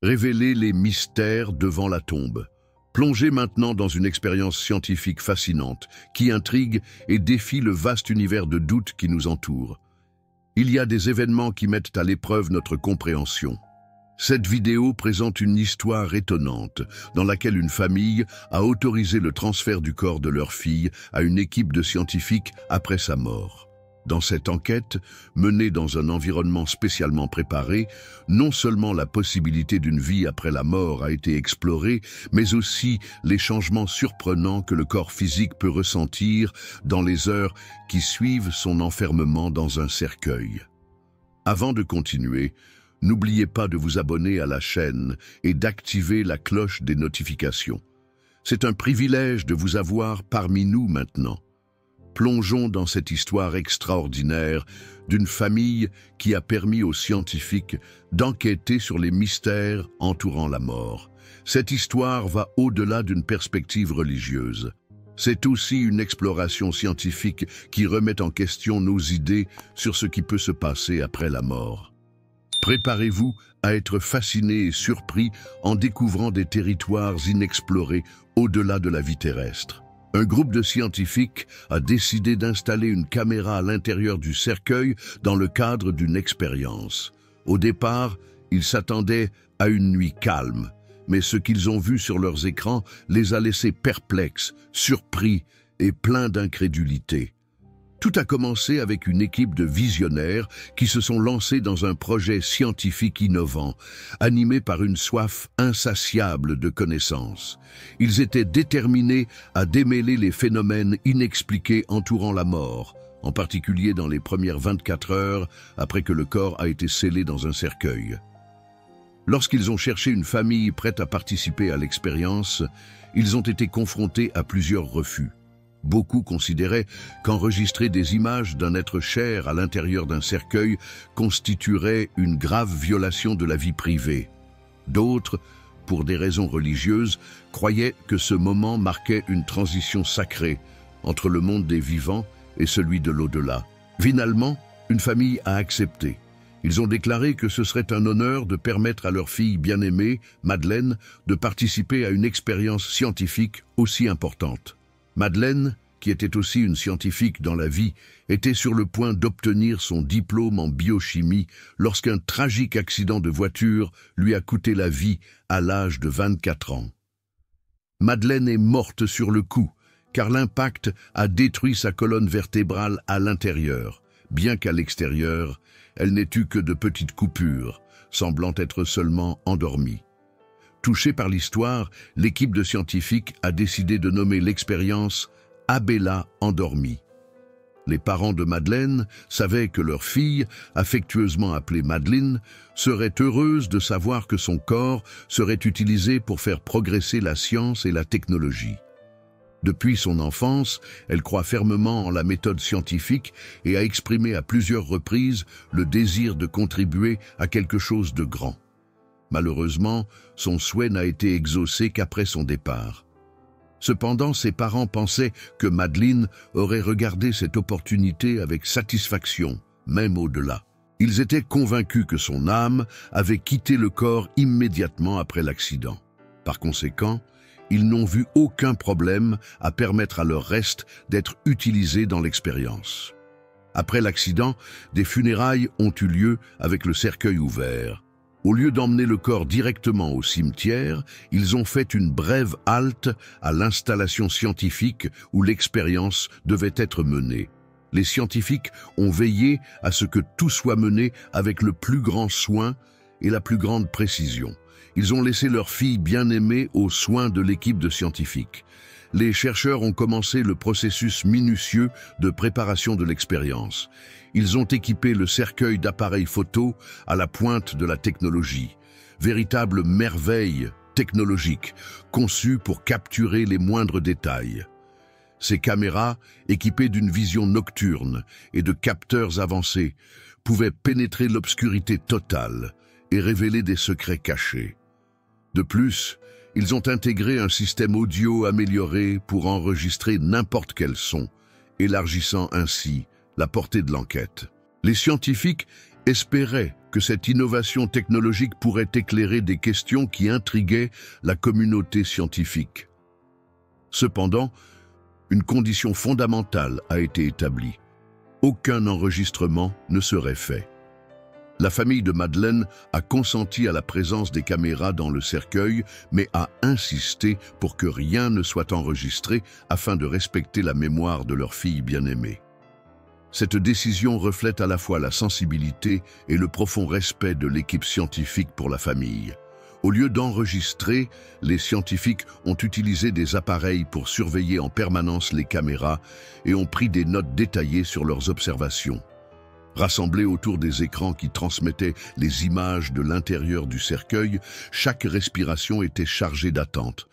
Révéler les mystères devant la tombe. Plongez maintenant dans une expérience scientifique fascinante qui intrigue et défie le vaste univers de doutes qui nous entoure. Il y a des événements qui mettent à l'épreuve notre compréhension. Cette vidéo présente une histoire étonnante dans laquelle une famille a autorisé le transfert du corps de leur fille à une équipe de scientifiques après sa mort. Dans cette enquête, menée dans un environnement spécialement préparé, non seulement la possibilité d'une vie après la mort a été explorée, mais aussi les changements surprenants que le corps physique peut ressentir dans les heures qui suivent son enfermement dans un cercueil. Avant de continuer, n'oubliez pas de vous abonner à la chaîne et d'activer la cloche des notifications. C'est un privilège de vous avoir parmi nous maintenant. Plongeons dans cette histoire extraordinaire d'une famille qui a permis aux scientifiques d'enquêter sur les mystères entourant la mort. Cette histoire va au-delà d'une perspective religieuse. C'est aussi une exploration scientifique qui remet en question nos idées sur ce qui peut se passer après la mort. Préparez-vous à être fasciné et surpris en découvrant des territoires inexplorés au-delà de la vie terrestre. Un groupe de scientifiques a décidé d'installer une caméra à l'intérieur du cercueil dans le cadre d'une expérience. Au départ, ils s'attendaient à une nuit calme, mais ce qu'ils ont vu sur leurs écrans les a laissés perplexes, surpris et pleins d'incrédulité. Tout a commencé avec une équipe de visionnaires qui se sont lancés dans un projet scientifique innovant, animé par une soif insatiable de connaissances. Ils étaient déterminés à démêler les phénomènes inexpliqués entourant la mort, en particulier dans les premières 24 heures après que le corps a été scellé dans un cercueil. Lorsqu'ils ont cherché une famille prête à participer à l'expérience, ils ont été confrontés à plusieurs refus. Beaucoup considéraient qu'enregistrer des images d'un être cher à l'intérieur d'un cercueil constituerait une grave violation de la vie privée. D'autres, pour des raisons religieuses, croyaient que ce moment marquait une transition sacrée entre le monde des vivants et celui de l'au-delà. Finalement, une famille a accepté. Ils ont déclaré que ce serait un honneur de permettre à leur fille bien-aimée, Madeleine, de participer à une expérience scientifique aussi importante. Madeleine, qui était aussi une scientifique dans la vie, était sur le point d'obtenir son diplôme en biochimie lorsqu'un tragique accident de voiture lui a coûté la vie à l'âge de 24 ans. Madeleine est morte sur le coup, car l'impact a détruit sa colonne vertébrale à l'intérieur, bien qu'à l'extérieur, elle n'ait eu que de petites coupures, semblant être seulement endormie. Touchée par l'histoire, l'équipe de scientifiques a décidé de nommer l'expérience Abella endormie. Les parents de Madeleine savaient que leur fille, affectueusement appelée Madeleine, serait heureuse de savoir que son corps serait utilisé pour faire progresser la science et la technologie. Depuis son enfance, elle croit fermement en la méthode scientifique et a exprimé à plusieurs reprises le désir de contribuer à quelque chose de grand. Malheureusement, son souhait n'a été exaucé qu'après son départ. Cependant, ses parents pensaient que Madeleine aurait regardé cette opportunité avec satisfaction, même au-delà. Ils étaient convaincus que son âme avait quitté le corps immédiatement après l'accident. Par conséquent, ils n'ont vu aucun problème à permettre à leur reste d'être utilisé dans l'expérience. Après l'accident, des funérailles ont eu lieu avec le cercueil ouvert. Au lieu d'emmener le corps directement au cimetière, ils ont fait une brève halte à l'installation scientifique où l'expérience devait être menée. Les scientifiques ont veillé à ce que tout soit mené avec le plus grand soin et la plus grande précision. Ils ont laissé leur fille bien-aimée aux soins de l'équipe de scientifiques. Les chercheurs ont commencé le processus minutieux de préparation de l'expérience. Ils ont équipé le cercueil d'appareils photo à la pointe de la technologie. Véritable merveille technologique, conçue pour capturer les moindres détails. Ces caméras, équipées d'une vision nocturne et de capteurs avancés, pouvaient pénétrer l'obscurité totale et révéler des secrets cachés. De plus, ils ont intégré un système audio amélioré pour enregistrer n'importe quel son, élargissant ainsi la portée de l'enquête. Les scientifiques espéraient que cette innovation technologique pourrait éclairer des questions qui intriguaient la communauté scientifique. Cependant, une condition fondamentale a été établie. Aucun enregistrement ne serait fait. La famille de Madeleine a consenti à la présence des caméras dans le cercueil, mais a insisté pour que rien ne soit enregistré afin de respecter la mémoire de leur fille bien-aimée. Cette décision reflète à la fois la sensibilité et le profond respect de l'équipe scientifique pour la famille. Au lieu d'enregistrer, les scientifiques ont utilisé des appareils pour surveiller en permanence les caméras et ont pris des notes détaillées sur leurs observations. Rassemblés autour des écrans qui transmettaient les images de l'intérieur du cercueil, chaque respiration était chargée d'attente.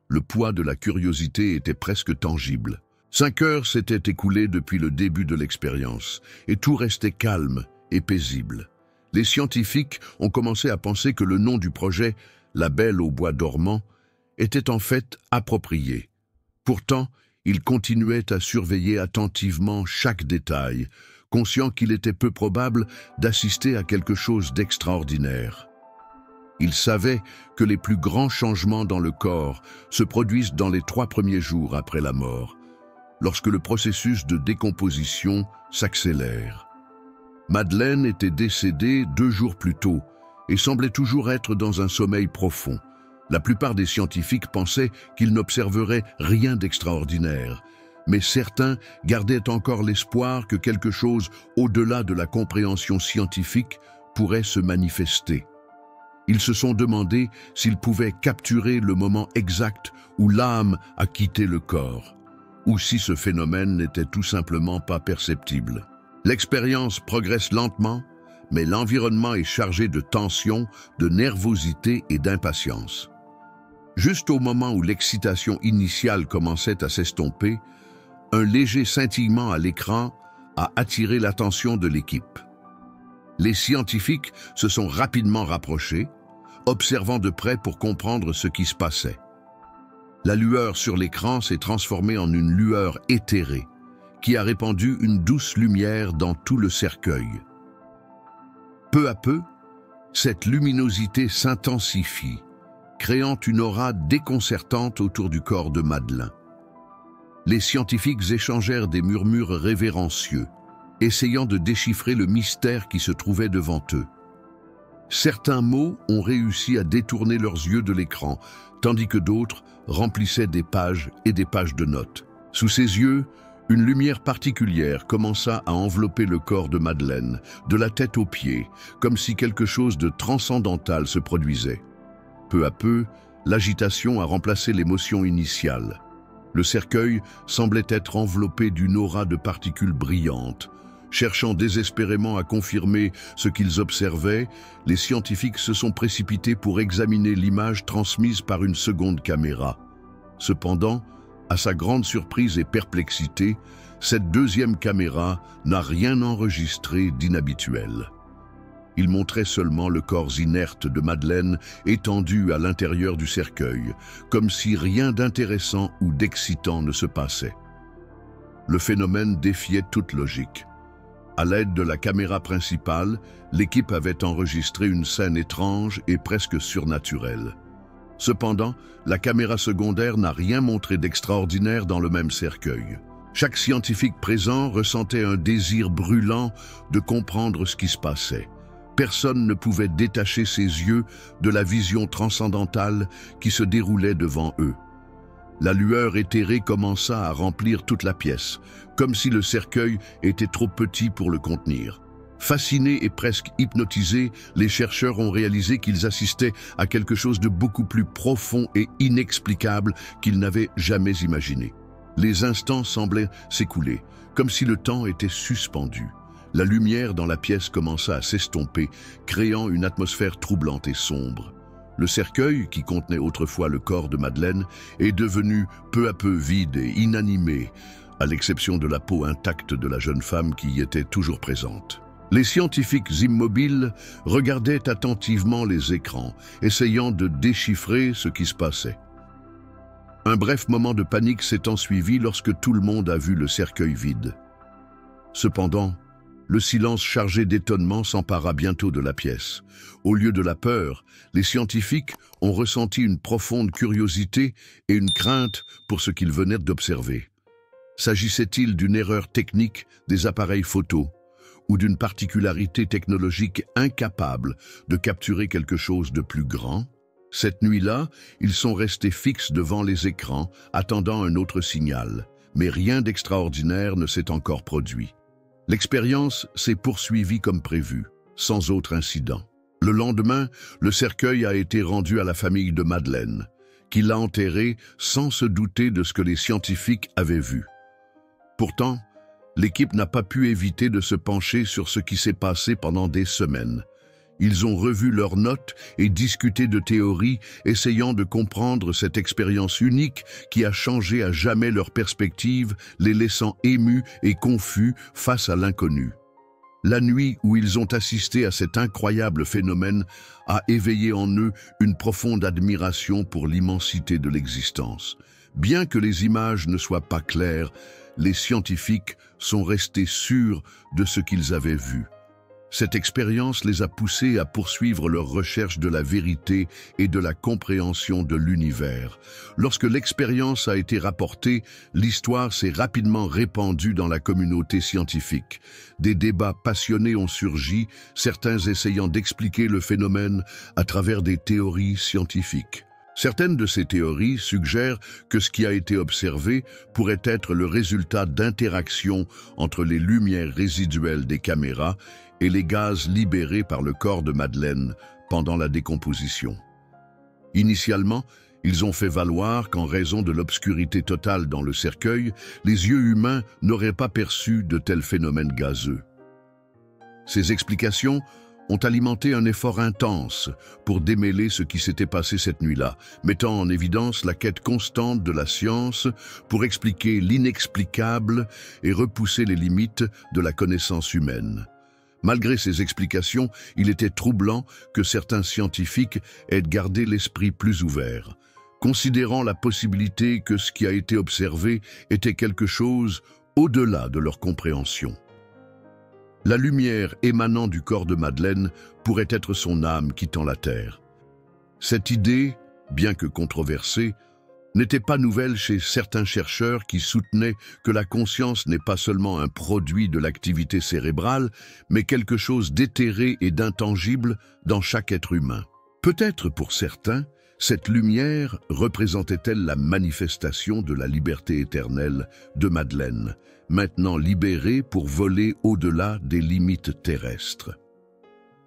Le poids de la curiosité était presque tangible. 5 heures s'étaient écoulées depuis le début de l'expérience, et tout restait calme et paisible. Les scientifiques ont commencé à penser que le nom du projet, La Belle au bois dormant, était en fait approprié. Pourtant, ils continuaient à surveiller attentivement chaque détail, conscients qu'il était peu probable d'assister à quelque chose d'extraordinaire. Ils savaient que les plus grands changements dans le corps se produisent dans les 3 premiers jours après la mort, lorsque le processus de décomposition s'accélère. Madeleine était décédée 2 jours plus tôt et semblait toujours être dans un sommeil profond. La plupart des scientifiques pensaient qu'ils n'observeraient rien d'extraordinaire, mais certains gardaient encore l'espoir que quelque chose au-delà de la compréhension scientifique pourrait se manifester. Ils se sont demandé s'ils pouvaient capturer le moment exact où l'âme a quitté le corps, ou si ce phénomène n'était tout simplement pas perceptible. L'expérience progresse lentement, mais l'environnement est chargé de tension, de nervosité et d'impatience. Juste au moment où l'excitation initiale commençait à s'estomper, un léger scintillement à l'écran a attiré l'attention de l'équipe. Les scientifiques se sont rapidement rapprochés, observant de près pour comprendre ce qui se passait. La lueur sur l'écran s'est transformée en une lueur éthérée, qui a répandu une douce lumière dans tout le cercueil. Peu à peu, cette luminosité s'intensifie, créant une aura déconcertante autour du corps de Madeleine. Les scientifiques échangèrent des murmures révérencieux, essayant de déchiffrer le mystère qui se trouvait devant eux. Certains mots ont réussi à détourner leurs yeux de l'écran, tandis que d'autres remplissaient des pages et des pages de notes. Sous ses yeux, une lumière particulière commença à envelopper le corps de Madeleine, de la tête aux pieds, comme si quelque chose de transcendantal se produisait. Peu à peu, l'agitation a remplacé l'émotion initiale. Le cercueil semblait être enveloppé d'une aura de particules brillantes. Cherchant désespérément à confirmer ce qu'ils observaient, les scientifiques se sont précipités pour examiner l'image transmise par une seconde caméra. Cependant, à sa grande surprise et perplexité, cette deuxième caméra n'a rien enregistré d'inhabituel. Il montrait seulement le corps inerte de Madeleine étendu à l'intérieur du cercueil, comme si rien d'intéressant ou d'excitant ne se passait. Le phénomène défiait toute logique. À l'aide de la caméra principale, l'équipe avait enregistré une scène étrange et presque surnaturelle. Cependant, la caméra secondaire n'a rien montré d'extraordinaire dans le même cercueil. Chaque scientifique présent ressentait un désir brûlant de comprendre ce qui se passait. Personne ne pouvait détacher ses yeux de la vision transcendantale qui se déroulait devant eux. La lueur éthérée commença à remplir toute la pièce, comme si le cercueil était trop petit pour le contenir. Fascinés et presque hypnotisés, les chercheurs ont réalisé qu'ils assistaient à quelque chose de beaucoup plus profond et inexplicable qu'ils n'avaient jamais imaginé. Les instants semblaient s'écouler, comme si le temps était suspendu. La lumière dans la pièce commença à s'estomper, créant une atmosphère troublante et sombre. Le cercueil, qui contenait autrefois le corps de Madeleine, est devenu peu à peu vide et inanimé, à l'exception de la peau intacte de la jeune femme qui y était toujours présente. Les scientifiques immobiles regardaient attentivement les écrans, essayant de déchiffrer ce qui se passait. Un bref moment de panique s'est ensuivi lorsque tout le monde a vu le cercueil vide. Cependant, Le silence chargé d'étonnement s'empara bientôt de la pièce. Au lieu de la peur, les scientifiques ont ressenti une profonde curiosité et une crainte pour ce qu'ils venaient d'observer. S'agissait-il d'une erreur technique des appareils photo ou d'une particularité technologique incapable de capturer quelque chose de plus grand? Cette nuit-là, ils sont restés fixes devant les écrans, attendant un autre signal. Mais rien d'extraordinaire ne s'est encore produit. L'expérience s'est poursuivie comme prévu, sans autre incident. Le lendemain, le cercueil a été rendu à la famille de Madeleine, qui l'a enterré sans se douter de ce que les scientifiques avaient vu. Pourtant, l'équipe n'a pas pu éviter de se pencher sur ce qui s'est passé pendant des semaines. Ils ont revu leurs notes et discuté de théories, essayant de comprendre cette expérience unique qui a changé à jamais leur perspective, les laissant émus et confus face à l'inconnu. La nuit où ils ont assisté à cet incroyable phénomène a éveillé en eux une profonde admiration pour l'immensité de l'existence. Bien que les images ne soient pas claires, les scientifiques sont restés sûrs de ce qu'ils avaient vu. Cette expérience les a poussés à poursuivre leur recherche de la vérité et de la compréhension de l'univers. Lorsque l'expérience a été rapportée, l'histoire s'est rapidement répandue dans la communauté scientifique. Des débats passionnés ont surgi, certains essayant d'expliquer le phénomène à travers des théories scientifiques. Certaines de ces théories suggèrent que ce qui a été observé pourrait être le résultat d'interactions entre les lumières résiduelles des caméras et les gaz libérés par le corps de Madeleine pendant la décomposition. Initialement, ils ont fait valoir qu'en raison de l'obscurité totale dans le cercueil, les yeux humains n'auraient pas perçu de tels phénomènes gazeux. Ces explications ont alimenté un effort intense pour démêler ce qui s'était passé cette nuit-là, mettant en évidence la quête constante de la science pour expliquer l'inexplicable et repousser les limites de la connaissance humaine. Malgré ces explications, il était troublant que certains scientifiques aient gardé l'esprit plus ouvert, considérant la possibilité que ce qui a été observé était quelque chose au-delà de leur compréhension. La lumière émanant du corps de Madeleine pourrait être son âme quittant la terre. Cette idée, bien que controversée, n'était pas nouvelle chez certains chercheurs qui soutenaient que la conscience n'est pas seulement un produit de l'activité cérébrale, mais quelque chose d'éthéré et d'intangible dans chaque être humain. Peut-être pour certains, cette lumière représentait-elle la manifestation de la liberté éternelle de Madeleine, maintenant libérée pour voler au-delà des limites terrestres.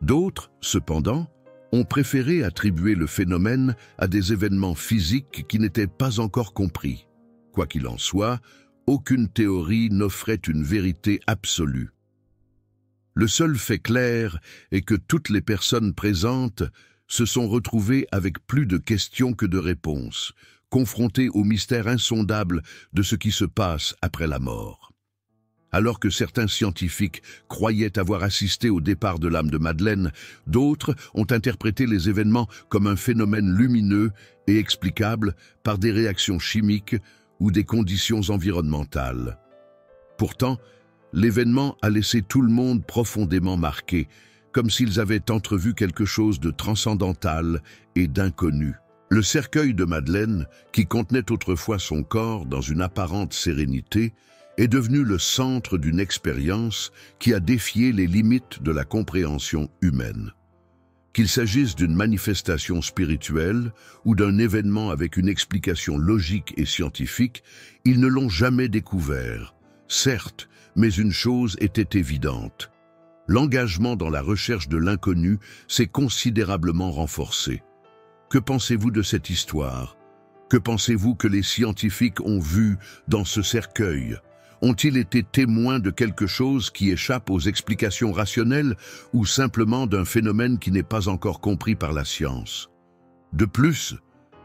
D'autres, cependant, ont préféré attribuer le phénomène à des événements physiques qui n'étaient pas encore compris. Quoi qu'il en soit, aucune théorie n'offrait une vérité absolue. Le seul fait clair est que toutes les personnes présentes se sont retrouvées avec plus de questions que de réponses, confrontées au mystère insondable de ce qui se passe après la mort. Alors que certains scientifiques croyaient avoir assisté au départ de l'âme de Madeleine, d'autres ont interprété les événements comme un phénomène lumineux et explicable par des réactions chimiques ou des conditions environnementales. Pourtant, l'événement a laissé tout le monde profondément marqué, comme s'ils avaient entrevu quelque chose de transcendantal et d'inconnu. Le cercueil de Madeleine, qui contenait autrefois son corps dans une apparente sérénité, est devenu le centre d'une expérience qui a défié les limites de la compréhension humaine. Qu'il s'agisse d'une manifestation spirituelle ou d'un événement avec une explication logique et scientifique, ils ne l'ont jamais découvert. Certes, mais une chose était évidente. L'engagement dans la recherche de l'inconnu s'est considérablement renforcé. Que pensez-vous de cette histoire? Que pensez-vous que les scientifiques ont vu dans ce cercueil? Ont-ils été témoins de quelque chose qui échappe aux explications rationnelles ou simplement d'un phénomène qui n'est pas encore compris par la science? De plus,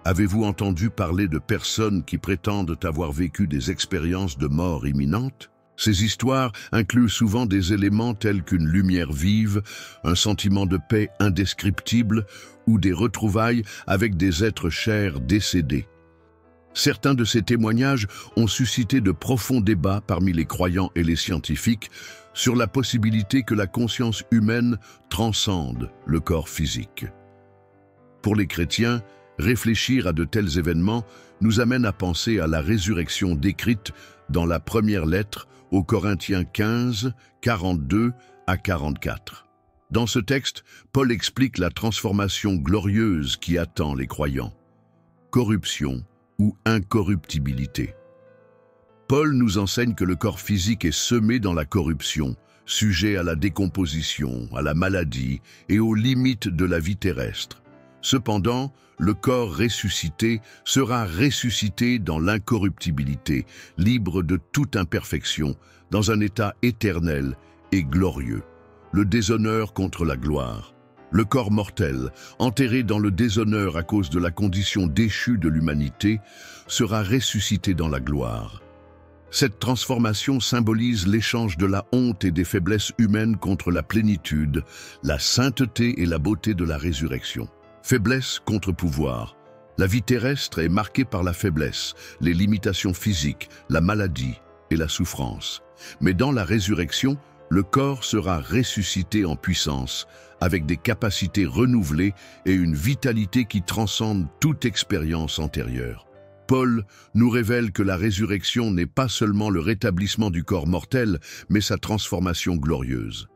avez-vous entendu parler de personnes qui prétendent avoir vécu des expériences de mort imminente? Ces histoires incluent souvent des éléments tels qu'une lumière vive, un sentiment de paix indescriptible ou des retrouvailles avec des êtres chers décédés. Certains de ces témoignages ont suscité de profonds débats parmi les croyants et les scientifiques sur la possibilité que la conscience humaine transcende le corps physique. Pour les chrétiens, réfléchir à de tels événements nous amène à penser à la résurrection décrite dans la première lettre aux Corinthiens 15, 42 à 44. Dans ce texte, Paul explique la transformation glorieuse qui attend les croyants. Corruption ou incorruptibilité. Paul nous enseigne que le corps physique est semé dans la corruption, sujet à la décomposition, à la maladie et aux limites de la vie terrestre. Cependant, le corps ressuscité sera ressuscité dans l'incorruptibilité, libre de toute imperfection, dans un état éternel et glorieux. Le déshonneur contre la gloire. Le corps mortel, enterré dans le déshonneur à cause de la condition déchue de l'humanité, sera ressuscité dans la gloire. Cette transformation symbolise l'échange de la honte et des faiblesses humaines contre la plénitude, la sainteté et la beauté de la résurrection. Faiblesse contre pouvoir. La vie terrestre est marquée par la faiblesse, les limitations physiques, la maladie et la souffrance. Mais dans la résurrection, le corps sera ressuscité en puissance, avec des capacités renouvelées et une vitalité qui transcende toute expérience antérieure. Paul nous révèle que la résurrection n'est pas seulement le rétablissement du corps mortel, mais sa transformation glorieuse.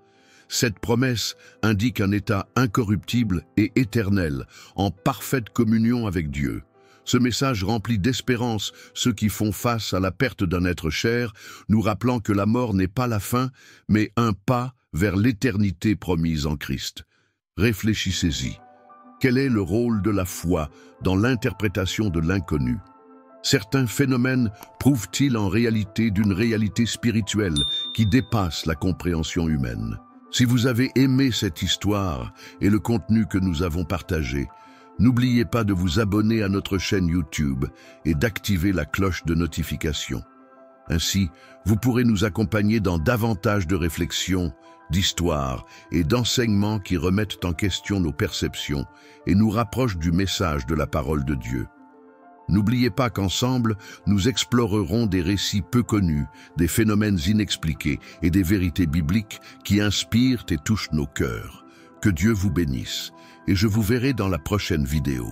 Cette promesse indique un état incorruptible et éternel, en parfaite communion avec Dieu. Ce message remplit d'espérance ceux qui font face à la perte d'un être cher, nous rappelant que la mort n'est pas la fin, mais un pas vers l'éternité promise en Christ. Réfléchissez-y. Quel est le rôle de la foi dans l'interprétation de l'inconnu? Certains phénomènes prouvent-ils en réalité d'une réalité spirituelle qui dépasse la compréhension humaine? Si vous avez aimé cette histoire et le contenu que nous avons partagé, n'oubliez pas de vous abonner à notre chaîne YouTube et d'activer la cloche de notification. Ainsi, vous pourrez nous accompagner dans davantage de réflexions, d'histoires et d'enseignements qui remettent en question nos perceptions et nous rapprochent du message de la parole de Dieu. N'oubliez pas qu'ensemble, nous explorerons des récits peu connus, des phénomènes inexpliqués et des vérités bibliques qui inspirent et touchent nos cœurs. Que Dieu vous bénisse, et je vous verrai dans la prochaine vidéo.